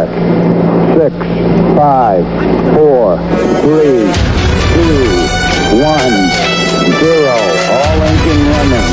start. 6, 5, 4, 3, 2, 1, 0. All engine running.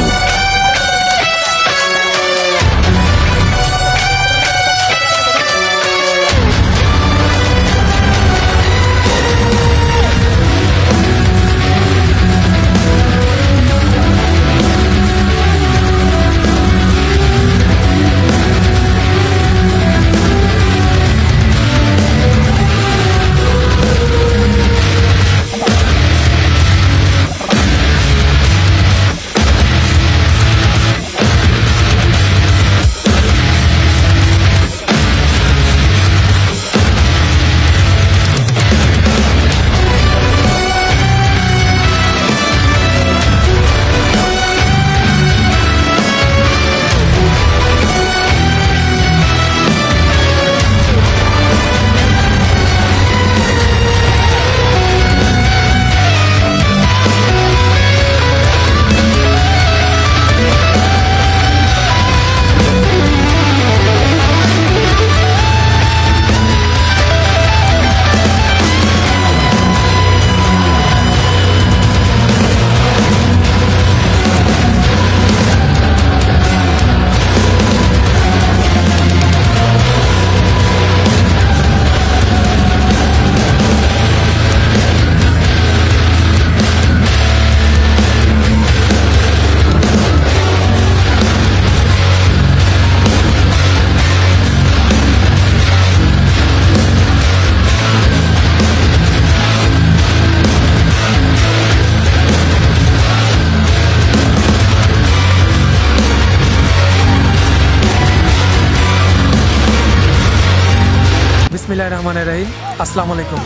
বিসমিল্লাহির রহমানির রহিম। আসসালামু আলাইকুম।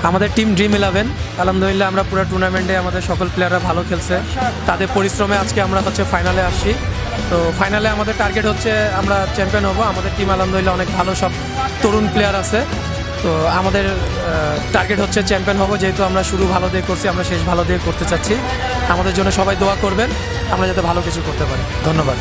আমাদের টিম ড্রিম 11 আলহামদুলিল্লাহ আমরা পুরো টুর্নামেন্টে আমাদের সকল প্লেয়াররা ভালো খেলছে, তাদের পরিশ্রমে আজকে আমরা ফাইনালে আসছি। তো ফাইনালে আমাদের টার্গেট হচ্ছে আমরা চ্যাম্পিয়ন হব। আমাদের টিম আলহামদুলিল্লাহ অনেক ভালো সব তরুণ প্লেয়ার আছে। তো আমাদের টার্গেট হচ্ছে চ্যাম্পিয়ন হব, যেহেতু আমরা শুরু ভালো দিয়ে করছি, আমরা শেষ ভালো দিয়ে করতে চাচ্ছি। আমাদের জন্য সবাই দোয়া করবেন, আমরা যাতে ভালো কিছু করতে পারি। ধন্যবাদ।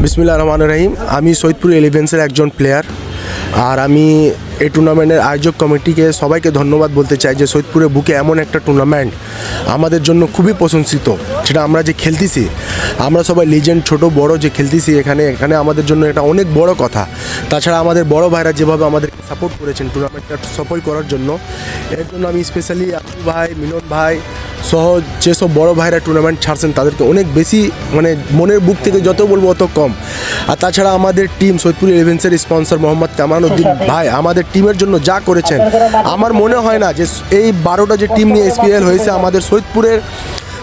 বিসমিল্লাহির রহমানির রহিম। আমি সৈয়দপুর ইলেভেন্সের একজন প্লেয়ার, আর আমি এই টুর্নামেন্টের আয়োজক কমিটিকে সবাইকে ধন্যবাদ বলতে চাই যে সৈয়দপুরের বুকে এমন একটা টুর্নামেন্ট আমাদের জন্য খুবই প্রশংসিত। সেটা আমরা যে খেলতেছি, আমরা সবাই লিজেন্ড ছোট বড় যে খেলতেছি এখানে আমাদের জন্য এটা অনেক বড় কথা। তাছাড়া আমাদের বড় ভাইরা যেভাবে আমাদেরকে সাপোর্ট করেছেন টুর্নামেন্টটা সফল করার জন্য, এর জন্য আমি স্পেশালি আবু ভাই, মিলন ভাই সহ যেসব বড় ভাইরা টুর্নামেন্ট ছাড়ছেন তাদেরকে অনেক বেশি মনের বুক থেকে যত বলবো অত কম। আর তাছাড়া আমাদের টিম সৈয়দপুর ইলেভেন্সের স্পন্সর মোহাম্মদ কামালউদ্দিন ভাই আমাদের টিমের জন্য যা করেছেন, আমার মনে হয় না যে এই 12টা যে টিম নিয়ে এসপিএল হয়েছে আমাদের সৈয়দপুরের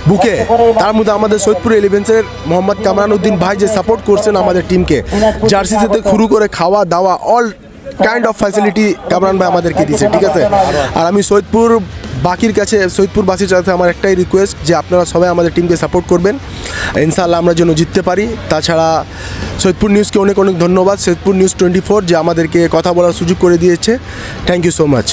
বুকে, তার মধ্যে আমাদের সৈয়দপুর ইলেভেন্সের মোহাম্মদ কামালউদ্দিন ভাই যে সাপোর্ট করছেন আমাদের টিমকে, জার্সি থেকে শুরু করে খাওয়া দাওয়া all kind of facility Kamran ভাই আমাদেরকে দিয়েছে, ঠিক আছে। আর আমি সৈয়দপুরবাসীর সাথে আমার একটাই রিকোয়েস্ট যে আপনারা সবাই আমাদের টিমকে সাপোর্ট করবেন, ইনশাআল্লাহ আমরা যেন জিততে পারি। তাছাড়া সৈয়দপুর নিউজকে অনেক অনেক ধন্যবাদ, সৈয়দপুর নিউজ 24 যে আমাদেরকে কথা বলার সুযোগ করে দিয়েছে। Thank you so much.